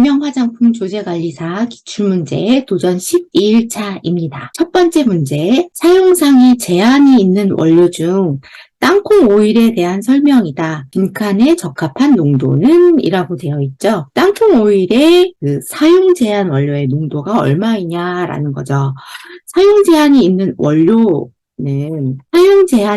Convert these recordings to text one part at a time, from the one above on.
맞춤형 화장품 조제관리사 기출문제 도전 12일차입니다. 첫 번째 문제, 사용상에 제한이 있는 원료 중 땅콩 오일에 대한 설명이다. 빈칸에 적합한 농도는? 이라고 되어 있죠. 땅콩 오일의 사용 제한 원료의 농도가 얼마이냐라는 거죠. 사용 제한이 있는 원료는 보존제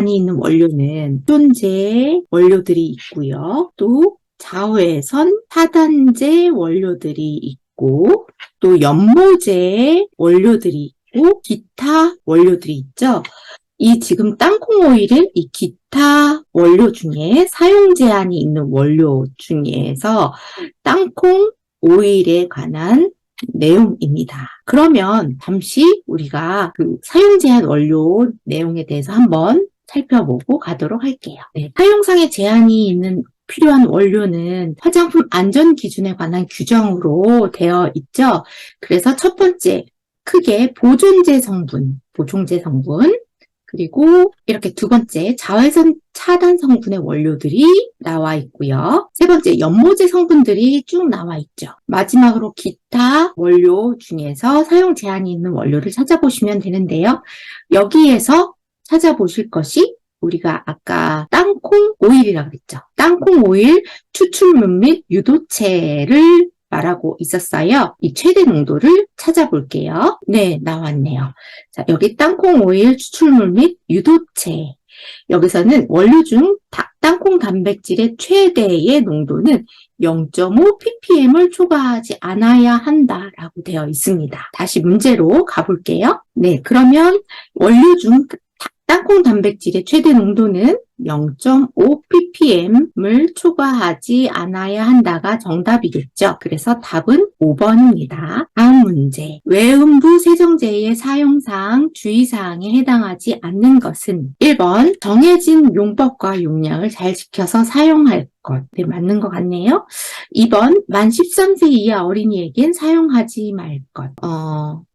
원료들이 있고요. 또 자외선 차단제 원료들이 있고, 또 연모제 원료들이 있고, 기타 원료들이 있죠. 이 지금 땅콩 오일은 이 기타 원료 중에 사용 제한이 있는 원료 중에서 땅콩 오일에 관한 내용입니다. 그러면 잠시 우리가 그 사용 제한 원료 내용에 대해서 한번 살펴보고 가도록 할게요. 사용상의 제한이 있는 필요한 원료는 화장품 안전 기준에 관한 규정으로 되어 있죠. 그래서 첫 번째, 크게 보존제 성분, 그리고 이렇게 두 번째, 자외선 차단 성분의 원료들이 나와 있고요. 세 번째, 연모제 성분들이 쭉 나와 있죠. 마지막으로 기타 원료 중에서 사용 제한이 있는 원료를 찾아보시면 되는데요. 여기에서 찾아보실 것이 우리가 아까 땅콩 오일이라고 했죠. 땅콩 오일 추출물 및 유도체를 말하고 있었어요. 이 최대 농도를 찾아볼게요. 네, 나왔네요. 자, 여기 땅콩 오일 추출물 및 유도체. 여기서는 원료 중 땅콩 단백질의 최대의 농도는 0.5 ppm을 초과하지 않아야 한다라고 되어 있습니다. 다시 문제로 가볼게요. 네, 그러면 원료 중 땅콩 단백질의 최대 농도는 0.5 ppm을 초과하지 않아야 한다가 정답이겠죠. 그래서 답은 5번입니다. 다음 문제. 외음부 세정제의 사용상 주의사항에 해당하지 않는 것은 1번 정해진 용법과 용량을 잘 지켜서 사용할 것. 네, 맞는 것 같네요. 2번 만 13세 이하 어린이에겐 사용하지 말 것.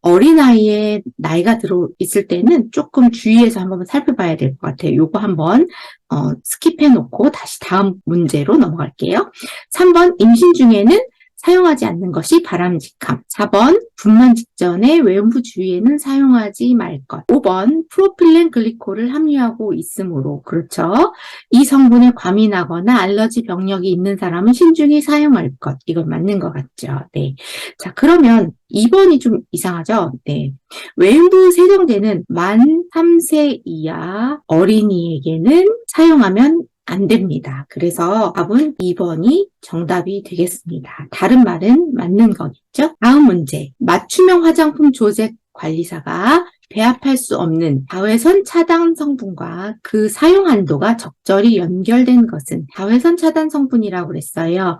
어린아이의 나이가 들어있을 때는 조금 주의해서 한번 살펴봐야 될 것 같아요. 요거 한번 스킵해놓고 다시 다음 문제로 넘어갈게요. 3번 임신 중에는 사용하지 않는 것이 바람직함. 4번 분만 직전에 외음부 주위에는 사용하지 말 것. 5번 프로필렌 글리콜을 함유하고 있으므로, 그렇죠. 이 성분에 과민하거나 알러지 병력이 있는 사람은 신중히 사용할 것. 이건 맞는 것 같죠. 네. 자, 그러면 2번이 좀 이상하죠? 네. 외음부 세정제는 만 3세 이하 어린이에게는 사용하면 안 됩니다. 그래서 답은 2번이 정답이 되겠습니다. 다른 말은 맞는 거겠죠? 다음 문제. 맞춤형 화장품 조제 관리사가 배합할 수 없는 자외선 차단 성분과 그 사용 한도가 적절히 연결된 것은 자외선 차단 성분이라고 그랬어요.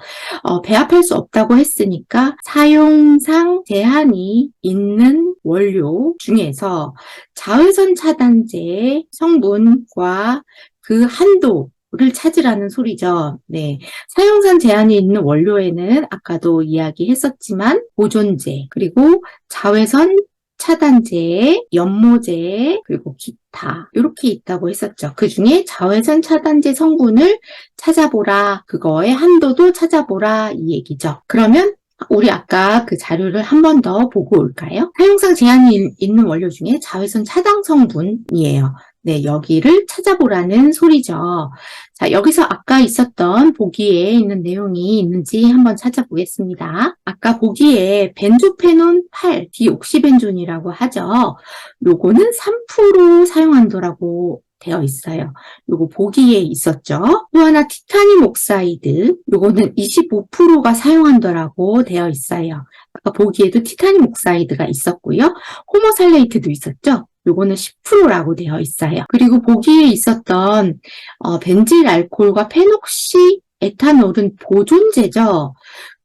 배합할 수 없다고 했으니까 사용상 제한이 있는 원료 중에서 자외선 차단제 성분과 그 한도를 찾으라는 소리죠. 네. 사용상 제한이 있는 원료에는 아까도 이야기했었지만 보존제, 그리고 자외선 차단제, 연모제, 그리고 기타 이렇게 있다고 했었죠. 그중에 자외선 차단제 성분을 찾아보라, 그거의 한도도 찾아보라 이 얘기죠. 그러면 우리 아까 그 자료를 한 번 더 보고 올까요? 사용상 제한이 있는 원료 중에 자외선 차단 성분이에요. 네, 여기를 찾아보라는 소리죠. 자, 여기서 아까 있었던 보기에 있는 내용이 있는지 한번 찾아보겠습니다. 아까 보기에 벤조페논 8, 디옥시벤존이라고 하죠. 요거는 3% 사용한도라고 되어 있어요. 요거 보기에 있었죠. 또 하나 티타늄 옥사이드, 요거는 25%가 사용한도라고 되어 있어요. 아까 보기에도 티타늄 옥사이드가 있었고요. 호모살레이트도 있었죠. 요거는 10%라고 되어 있어요. 그리고 보기에 있었던 벤질 알코올과 페녹시 에탄올은 보존제죠.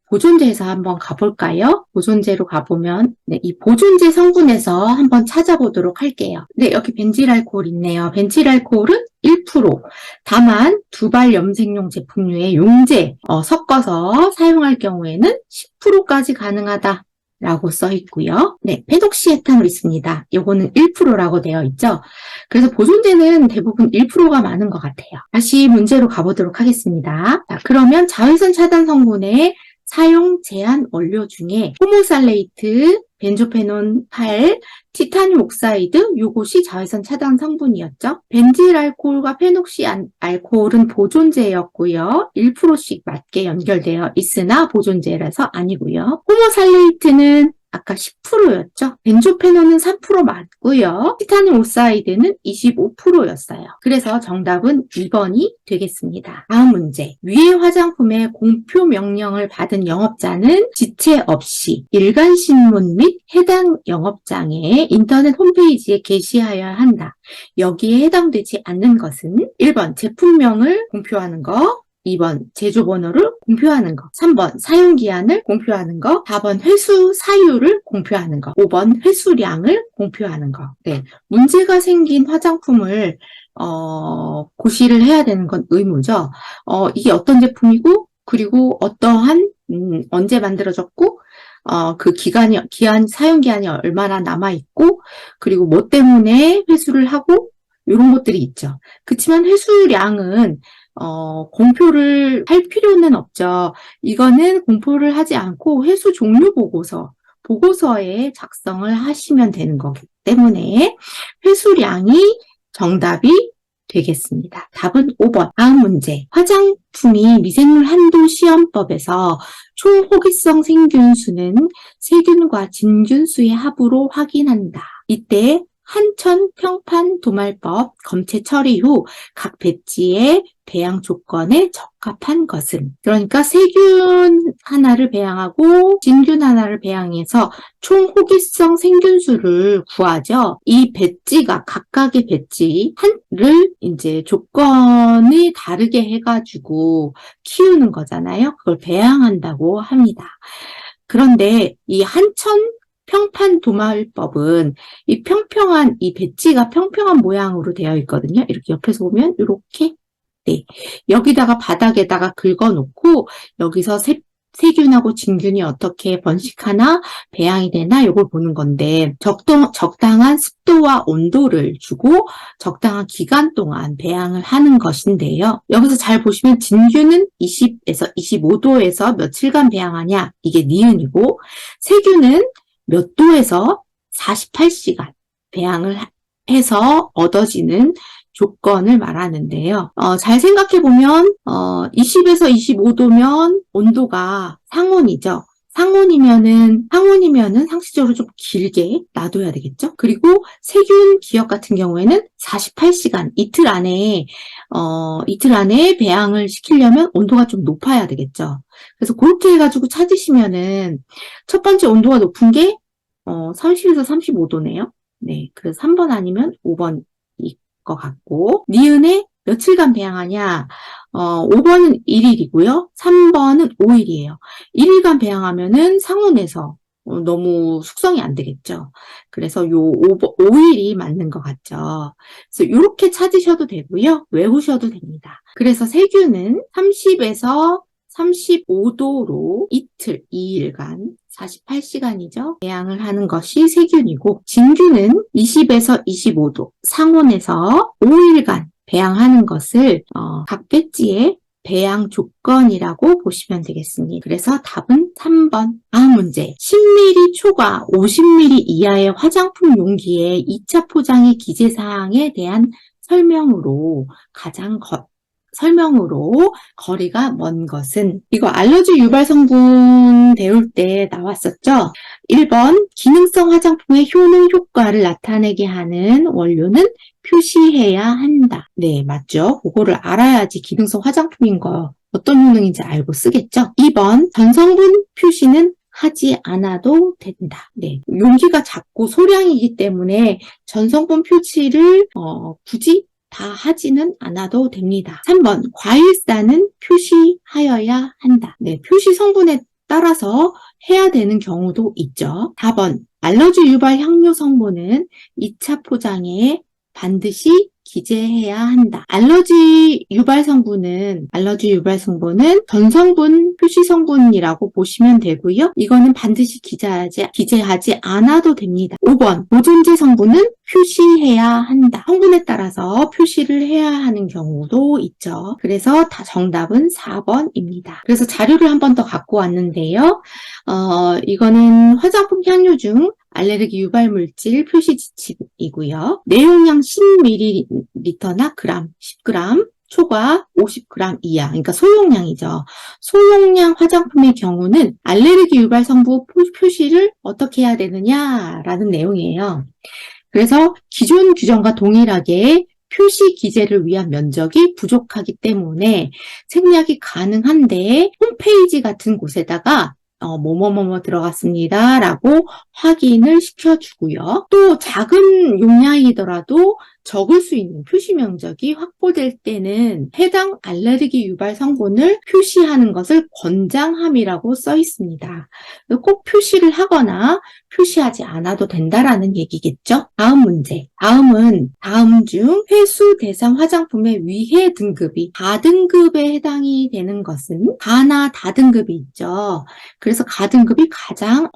보존제에서 한번 가볼까요? 보존제로 가보면 네, 이 보존제 성분에서 한번 찾아보도록 할게요. 네, 여기 벤질알코올 있네요. 벤질알코올은 1%. 다만 두발 염색용 제품류의 용제 섞어서 사용할 경우에는 10%까지 가능하다. 라고 써 있고요. 네, 페녹시에탄올 있습니다. 요거는 1%라고 되어 있죠. 그래서 보존제는 대부분 1%가 많은 것 같아요. 다시 문제로 가보도록 하겠습니다. 자, 그러면 자외선 차단 성분의 사용 제한 원료 중에 호모살레이트, 벤조페논 8, 티타늄 옥사이드, 요것이 자외선 차단 성분이었죠. 벤질 알코올과 페녹시 알코올은 보존제였고요. 1%씩 맞게 연결되어 있으나 보존제라서 아니고요. 호모살레이트는 아까 10%였죠. 벤조페논은 3% 맞고요. 티타늄 옥사이드는 25%였어요. 그래서 정답은 2번이 되겠습니다. 다음 문제. 위의 화장품의 공표 명령을 받은 영업자는 지체 없이 일간신문 및 해당 영업장의 인터넷 홈페이지에 게시하여야 한다. 여기에 해당되지 않는 것은 1번 제품명을 공표하는 거, 2번 제조번호를 공표하는 거, 3번 사용기한을 공표하는 거, 4번 회수 사유를 공표하는 거, 5번 회수량을 공표하는 거. 네, 문제가 생긴 화장품을 고시를 해야 되는 건 의무죠. 이게 어떤 제품이고, 그리고 어떠한 언제 만들어졌고, 그 사용기한이 얼마나 남아있고, 그리고 뭐 때문에 회수를 하고, 이런 것들이 있죠. 그렇지만 회수량은 공표를 할 필요는 없죠. 이거는 공표를 하지 않고 회수 종료 보고서에 작성을 하시면 되는 거기 때문에 회수량이 정답이 되겠습니다. 답은 5번. 다음 문제. 화장품이 미생물 한도 시험법에서 총 호기성 생균수는 세균과 진균수의 합으로 확인한다. 이때 한천 평판 도말법 검체 처리 후 각 배지의 배양 조건에 적합한 것은, 그러니까 세균 하나를 배양하고 진균 하나를 배양해서 총 호기성 생균수를 구하죠. 이 배지가 각각의 배지를 이제 조건이 다르게 해가지고 키우는 거잖아요. 그걸 배양한다고 합니다. 그런데 이 한천 평판 도마을법은 이 평평한 이 배지가 평평한 모양으로 되어 있거든요. 이렇게 옆에서 보면 이렇게, 네, 여기다가 바닥에다가 긁어놓고 여기서 세균하고 진균이 어떻게 번식하나 배양이 되나 이걸 보는 건데, 적당한 습도와 온도를 주고 적당한 기간 동안 배양을 하는 것인데요. 여기서 잘 보시면 진균은 20에서 25도에서 며칠간 배양하냐, 이게 니은이고, 세균은 몇 도에서 48시간 배양을 해서 얻어지는 조건을 말하는데요. 잘 생각해보면 20에서 25도면 온도가 상온이죠. 상온이면은 상식적으로 좀 길게 놔둬야 되겠죠. 그리고 세균 기억 같은 경우에는 48시간, 이틀 안에 배양을 시키려면 온도가 좀 높아야 되겠죠. 그래서 그렇게 해가지고 찾으시면은 첫 번째 온도가 높은 게 30에서 35도네요. 네, 그래서 3번 아니면 5번일 것 같고, 니은에 며칠간 배양하냐? 5번은 1일이고요. 3번은 5일이에요. 1일간 배양하면은 상온에서 너무 숙성이 안 되겠죠. 그래서 요 5일이 맞는 것 같죠. 그래서 이렇게 찾으셔도 되고요. 외우셔도 됩니다. 그래서 세균은 30에서 35도로 이틀, 2일간 48시간이죠. 배양을 하는 것이 세균이고, 진균은 20에서 25도, 상온에서 5일간 배양하는 것을 각 배지의 배양 조건이라고 보시면 되겠습니다. 그래서 답은 3번. 다음 문제. 10ml 초과 50ml 이하의 화장품 용기의 2차 포장의 기재사항에 대한 설명으로 거리가 먼 것은, 이거 알러지 유발 성분 배울 때 나왔었죠? 1번, 기능성 화장품의 효능 효과를 나타내게 하는 원료는 표시해야 한다. 네, 맞죠? 그거를 알아야지 기능성 화장품인 거 어떤 효능인지 알고 쓰겠죠? 2번, 전성분 표시는 하지 않아도 된다. 네, 용기가 작고 소량이기 때문에 전성분 표시를 굳이 다 하지는 않아도 됩니다. 3번, 과일사는 표시하여야 한다. 네, 표시 성분에 따라서 해야 되는 경우도 있죠. 4번, 알러지 유발 향료 성분은 2차 포장에 반드시 기재해야 한다. 알러지 유발 성분은 전성분 표시 성분이라고 보시면 되고요. 이거는 반드시 기재하지 않아도 됩니다. 5번 보존제 성분은 표시해야 한다. 성분에 따라서 표시를 해야 하는 경우도 있죠. 그래서 정답은 4번입니다. 그래서 자료를 한 번 더 갖고 왔는데요. 이거는 화장품 향유 중 알레르기 유발 물질 표시 지침이고요. 내용량 10ml나 그램, 10g, 초과 50g 이하, 그러니까 소용량이죠. 소용량 화장품의 경우는 알레르기 유발 성분 표시를 어떻게 해야 되느냐라는 내용이에요. 그래서 기존 규정과 동일하게 표시 기재를 위한 면적이 부족하기 때문에 생략이 가능한데 홈페이지 같은 곳에다가 뭐뭐뭐뭐 들어갔습니다 라고 확인을 시켜주고요. 또 작은 용량이더라도 적을 수 있는 표시 면적이 확보될 때는 해당 알레르기 유발 성분을 표시하는 것을 권장함이라고 써 있습니다. 꼭 표시를 하거나 표시하지 않아도 된다라는 얘기겠죠. 다음 문제. 다음 중 회수 대상 화장품의 위해 등급이 가등급에 해당이 되는 것은 가나 다등급이 있죠. 그래서 가등급이 가장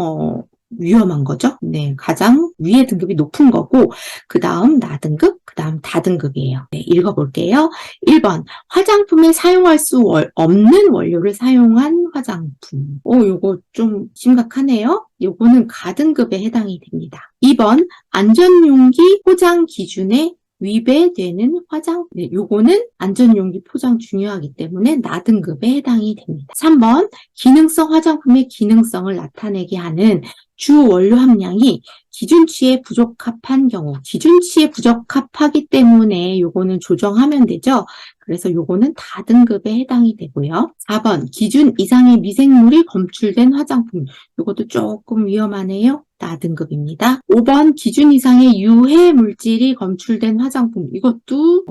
위험한 거죠. 네, 가장 위에 등급이 높은 거고 그 다음 나등급, 그 다음 다등급이에요. 네, 읽어볼게요. 1번 화장품에 사용할 수 없는 원료를 사용한 화장품. 요거 좀 심각하네요. 요거는 가등급에 해당이 됩니다. 2번 안전용기 포장 기준에 위배되는 화장품. 네, 요거는 안전용기 포장 중요하기 때문에 나등급에 해당이 됩니다. 3번 기능성 화장품의 기능성을 나타내게 하는 주 원료 함량이 기준치에 부적합한 경우, 기준치에 부적합하기 때문에 요거는 조정하면 되죠. 그래서 요거는 다등급에 해당이 되고요. 4번 기준 이상의 미생물이 검출된 화장품. 요것도 조금 위험하네요. 나등급입니다. 5번 기준 이상의 유해 물질이 검출된 화장품. 이것도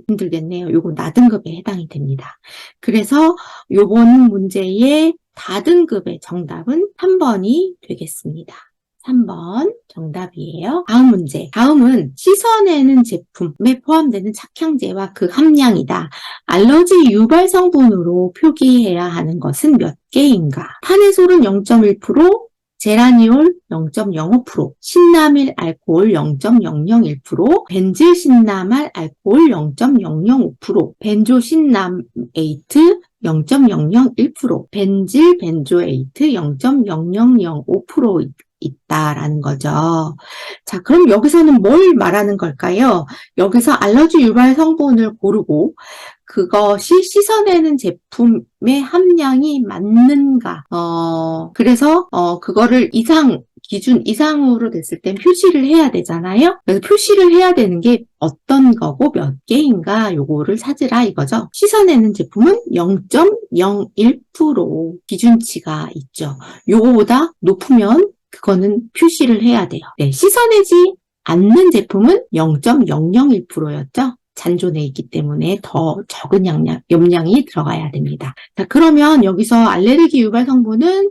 힘들겠네요. 요거 나등급에 해당이 됩니다. 그래서 요번 문제의 다등급의 정답은 3번이 되겠습니다. 3번 정답이에요. 다음 문제. 다음은 씻어내는 제품에 포함되는 착향제와 그 함량이다. 알러지 유발 성분으로 표기해야 하는 것은 몇 개인가? 탄해솔은 0.1%, 제라니올 0.05%, 신라밀 알코올 0.001%, 벤질 신라말 알코올 0.005%, 벤조 신람에이트 0.001%, 벤질 벤조에이트 0.0005% 있다라는 거죠. 자, 그럼 여기서는 뭘 말하는 걸까요? 여기서 알러지 유발 성분을 고르고 그것이 씻어내는 제품의 함량이 맞는가? 그래서 그거를 기준 이상으로 됐을 땐 표시를 해야 되잖아요. 그래서 표시를 해야 되는 게 어떤 거고 몇 개인가 요거를 찾으라 이거죠. 씻어내는 제품은 0.01% 기준치가 있죠. 요거보다 높으면 그거는 표시를 해야 돼요. 네, 씻어내지 않는 제품은 0.001%였죠. 잔존에 있기 때문에 더 적은 염량이 들어가야 됩니다. 자, 그러면 여기서 알레르기 유발 성분은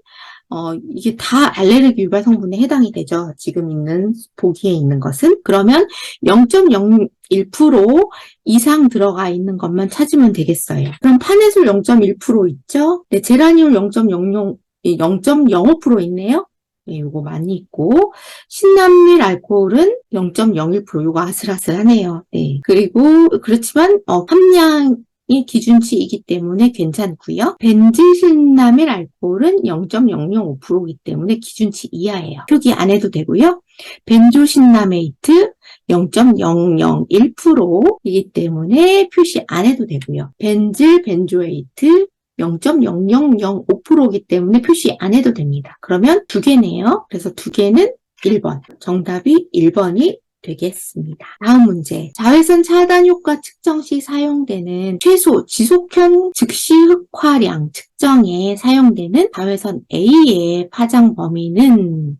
이게 다 알레르기 유발 성분에 해당이 되죠. 지금 있는 보기에 있는 것은. 그러면 0.01% 이상 들어가 있는 것만 찾으면 되겠어요. 그럼 탄해솔 0.1% 있죠? 네, 제라니올 0.05% 있네요. 네, 요거 많이 있고 신남밀 알코올은 0.01% 요거 아슬아슬하네요. 네. 그리고 그렇지만 함량이 기준치이기 때문에 괜찮고요. 벤질신라밀 알코올은 0.005%이기 때문에 기준치 이하예요. 표기 안 해도 되고요. 벤조신라메이트 0.001%이기 때문에 표시 안 해도 되고요. 벤질 벤조에이트 0.0005%이기 때문에 표시 안 해도 됩니다. 그러면 두 개네요. 그래서 두 개는 1번. 정답이 1번이 되겠습니다. 다음 문제. 자외선 차단 효과 측정 시 사용되는 최소 지속형 즉시 흑화량 측정에 사용되는 자외선 A의 파장 범위는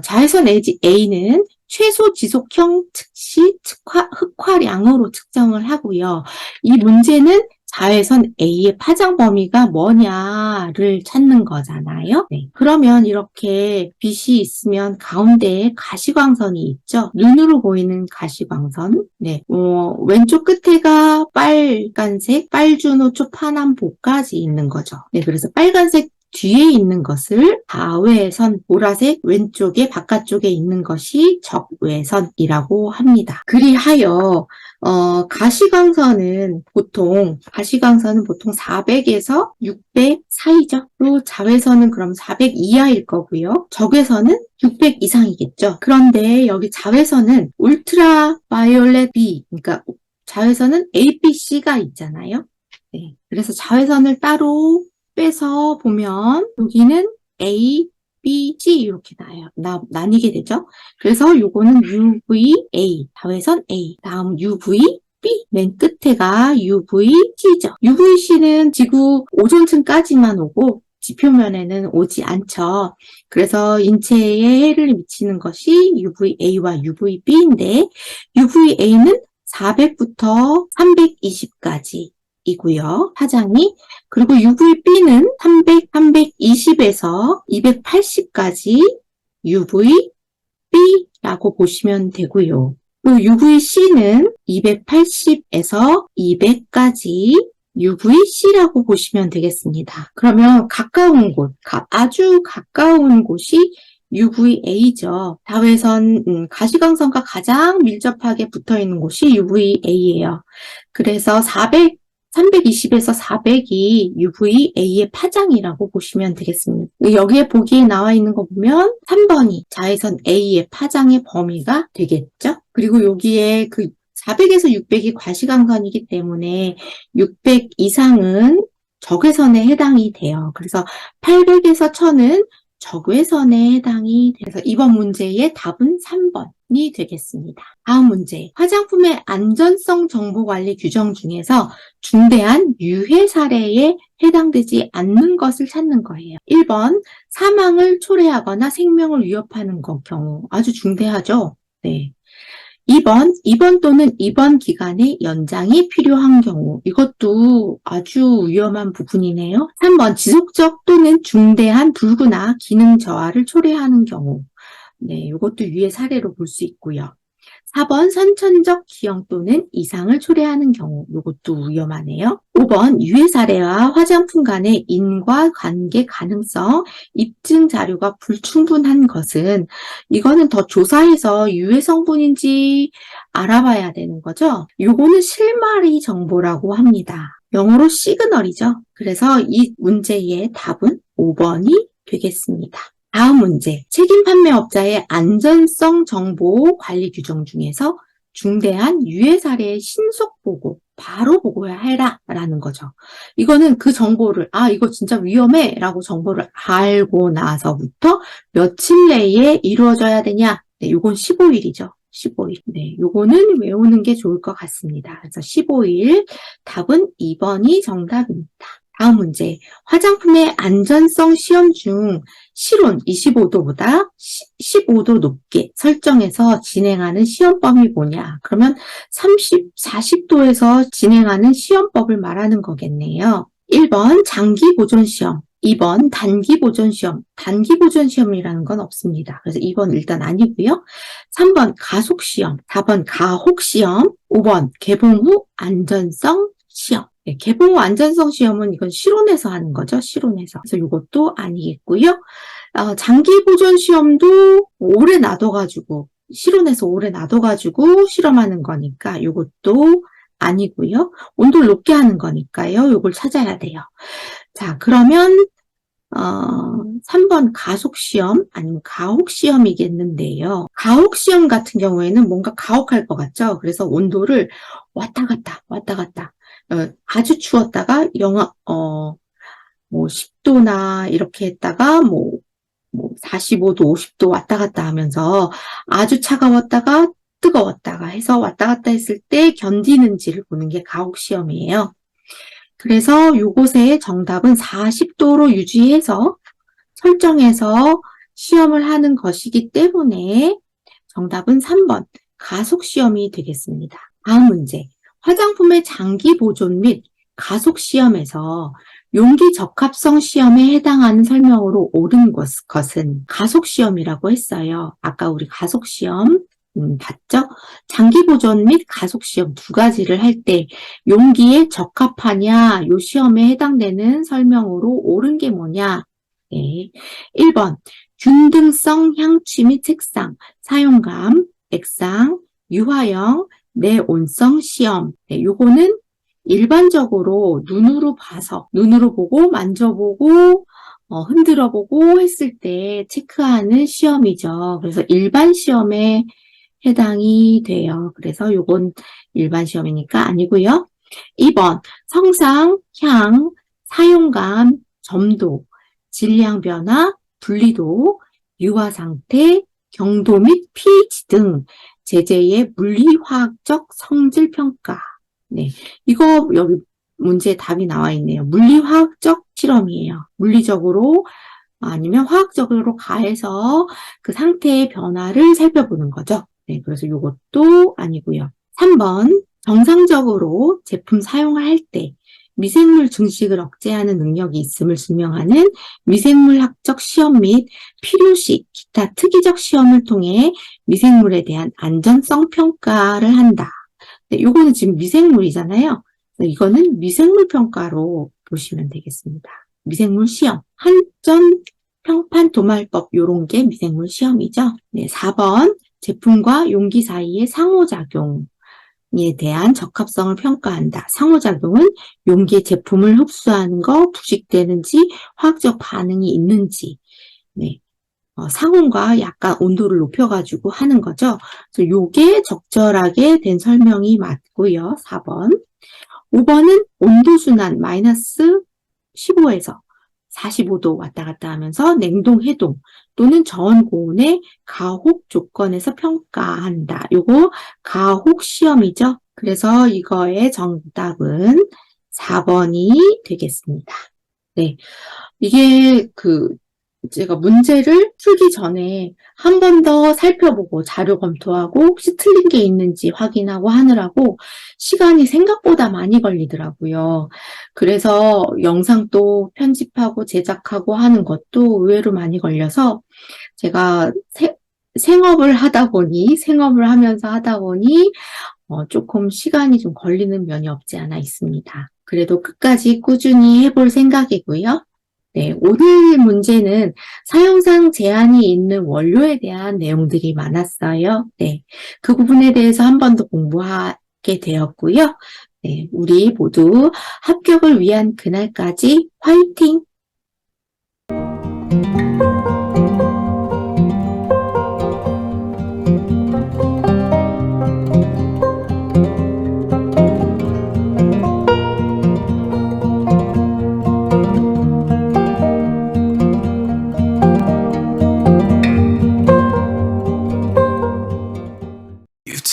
자외선 A는 최소 지속형 즉시 흑화량으로 측정을 하고요. 이 문제는 자외선 A의 파장 범위가 뭐냐를 찾는 거잖아요. 네. 그러면 이렇게 빛이 있으면 가운데에 가시광선이 있죠. 눈으로 보이는 가시광선. 네. 왼쪽 끝에가 빨간색, 빨주노초, 파남, 보까지 있는 거죠. 네. 그래서 빨간색 뒤에 있는 것을 자외선, 보라색 왼쪽에 바깥쪽에 있는 것이 적외선이라고 합니다. 그리하여 가시광선은 보통 400에서 600 사이죠. 또 자외선은 그럼 400 이하일 거고요. 적외선은 600 이상이겠죠. 그런데 여기 자외선은 울트라 바이올렛 B, 그러니까 자외선은 A, B, C가 있잖아요. 네. 그래서 자외선을 따로 빼서 보면 여기는 A, B, C 이렇게 나뉘게 되죠. 그래서 요거는 UVA, 자외선 A, 다음 UVB, 맨 끝에가 UVC죠. UVC는 지구 오존층까지만 오고 지표면에는 오지 않죠. 그래서 인체에 해를 미치는 것이 UVA와 UVB인데 UVA는 400부터 320까지 이고요. 파장이. 그리고 UVB는 300, 320에서 280까지 UVB라고 보시면 되고요. 또 UVC는 280에서 200까지 UVC라고 보시면 되겠습니다. 그러면 가까운 곳, 아주 가까운 곳이 UVA죠. 자외선, 가시광선과 가장 밀접하게 붙어 있는 곳이 UVA예요. 그래서 320에서 400이 UVA의 파장이라고 보시면 되겠습니다. 여기에 보기에 나와 있는 거 보면 3번이 자외선 A의 파장의 범위가 되겠죠? 그리고 여기에 400에서 600이 과시광선이기 때문에 600 이상은 적외선에 해당이 돼요. 그래서 800에서 1000은 적외선에 해당이 돼서 이번 문제의 답은 3번이 되겠습니다. 다음 문제. 화장품의 안전성 정보 관리 규정 중에서 중대한 유해 사례에 해당되지 않는 것을 찾는 거예요. 1번, 사망을 초래하거나 생명을 위협하는 경우. 아주 중대하죠? 네. 2번, 입원 또는 입원 기간의 연장이 필요한 경우. 이것도 아주 위험한 부분이네요. 3번, 지속적 또는 중대한 불구나 기능 저하를 초래하는 경우. 네, 이것도 유해 사례로 볼 수 있고요. 4번, 선천적 기형 또는 이상을 초래하는 경우. 이것도 위험하네요. 5번, 유해 사례와 화장품 간의 인과관계 가능성, 입증 자료가 불충분한 것은 이거는 더 조사해서 유해 성분인지 알아봐야 되는 거죠. 요거는 실마리 정보라고 합니다. 영어로 시그널이죠. 그래서 이 문제의 답은 5번이 되겠습니다. 다음 문제. 책임 판매업자의 안전성 정보 관리 규정 중에서 중대한 유해 사례의 신속 보고, 바로 보고해야 해라 라는 거죠. 이거는 그 정보를 이거 진짜 위험해 라고 정보를 알고 나서부터 며칠 내에 이루어져야 되냐? 네, 요건 15일이죠. 15일. 네, 요거는 외우는 게 좋을 것 같습니다. 그래서 15일 답은 2번이 정답입니다. 다음 문제. 화장품의 안전성 시험 중 실온 25도보다 15도 높게 설정해서 진행하는 시험법이 뭐냐? 그러면 40도에서 진행하는 시험법을 말하는 거겠네요. 1번 장기 보존 시험, 2번 단기 보존 시험. 단기 보존 시험이라는 건 없습니다. 그래서 2번 일단 아니고요. 3번 가속 시험, 4번 가혹 시험, 5번 개봉 후 안전성 시험. 네, 개봉 후 안전성 시험은 이건 실온에서 하는 거죠. 실온에서. 그래서 이것도 아니겠고요. 장기 보존 시험도 오래 놔둬가지고 실온에서 오래 놔둬가지고 실험하는 거니까 이것도 아니고요. 온도를 높게 하는 거니까요. 이걸 찾아야 돼요. 자, 그러면 3번 가속시험 아니면 가혹시험이겠는데요. 가혹시험 같은 경우에는 뭔가 가혹할 것 같죠? 그래서 온도를 왔다 갔다 아주 추웠다가 영하 10도나 이렇게 했다가 45도, 50도 왔다 갔다 하면서 아주 차가웠다가 뜨거웠다가 해서 왔다 갔다 했을 때 견디는지를 보는 게 가혹시험이에요. 그래서 요것의 정답은 40도로 유지해서 설정해서 시험을 하는 것이기 때문에 정답은 3번 가속시험이 되겠습니다. 다음 문제. 화장품의 장기 보존 및 가속 시험에서 용기 적합성 시험에 해당하는 설명으로 옳은 것은 가속 시험이라고 했어요. 아까 우리 가속 시험 봤죠? 장기 보존 및 가속 시험 두 가지를 할 때 용기에 적합하냐, 요 시험에 해당되는 설명으로 옳은 게 뭐냐? 네. 1번 균등성 향취 및 색상, 사용감, 액상, 유화형, 내온성 시험. 네, 요거는 일반적으로 눈으로 봐서, 눈으로 보고, 만져보고, 흔들어보고 했을 때 체크하는 시험이죠. 그래서 일반 시험에 해당이 돼요. 그래서 요건 일반 시험이니까 아니고요. 2번, 성상, 향, 사용감, 점도, 질량 변화, 분리도, 유화 상태, 경도 및 pH 등 제재의 물리화학적 성질 평가. 네, 이거 여기 문제에 답이 나와 있네요. 물리화학적 실험이에요. 물리적으로 아니면 화학적으로 가해서 그 상태의 변화를 살펴보는 거죠. 네, 그래서 이것도 아니고요. 3번, 정상적으로 제품 사용을 할 때 미생물 증식을 억제하는 능력이 있음을 증명하는 미생물학적 시험 및 필요시 기타 특이적 시험을 통해 미생물에 대한 안전성 평가를 한다. 네, 요거는 지금 미생물이잖아요. 이거는 미생물 평가로 보시면 되겠습니다. 미생물 시험. 한전 평판 도말법 요런 게 미생물 시험이죠. 네, 4번 제품과 용기 사이의 상호작용에 대한 적합성을 평가한다. 상호작용은 용기의 제품을 흡수하는 거, 부식되는지, 화학적 반응이 있는지, 네, 상온과 약간 온도를 높여가지고 하는 거죠. 그래서 요게 적절하게 된 설명이 맞고요. 4번. 5번은 온도순환 마이너스 15에서 45도 왔다 갔다 하면서 냉동, 해동 또는 저온 고온의 가혹 조건에서 평가한다. 요거 가혹 시험이죠. 그래서 이거의 정답은 4번이 되겠습니다. 네. 이게 제가 문제를 풀기 전에 한 번 더 살펴보고 자료 검토하고 혹시 틀린 게 있는지 확인하고 하느라고 시간이 생각보다 많이 걸리더라고요. 그래서 영상도 편집하고 제작하고 하는 것도 의외로 많이 걸려서 제가 생업을 하면서 하다 보니 조금 시간이 좀 걸리는 면이 없지 않아 있습니다. 그래도 끝까지 꾸준히 해볼 생각이고요. 네, 오늘 문제는 사용상 제한이 있는 원료에 대한 내용들이 많았어요. 네, 그 부분에 대해서 한 번 더 공부하게 되었고요. 네, 우리 모두 합격을 위한 그날까지 화이팅!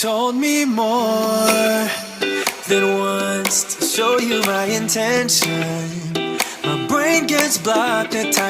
Told me more than once to show you my intention. My brain gets blocked at times.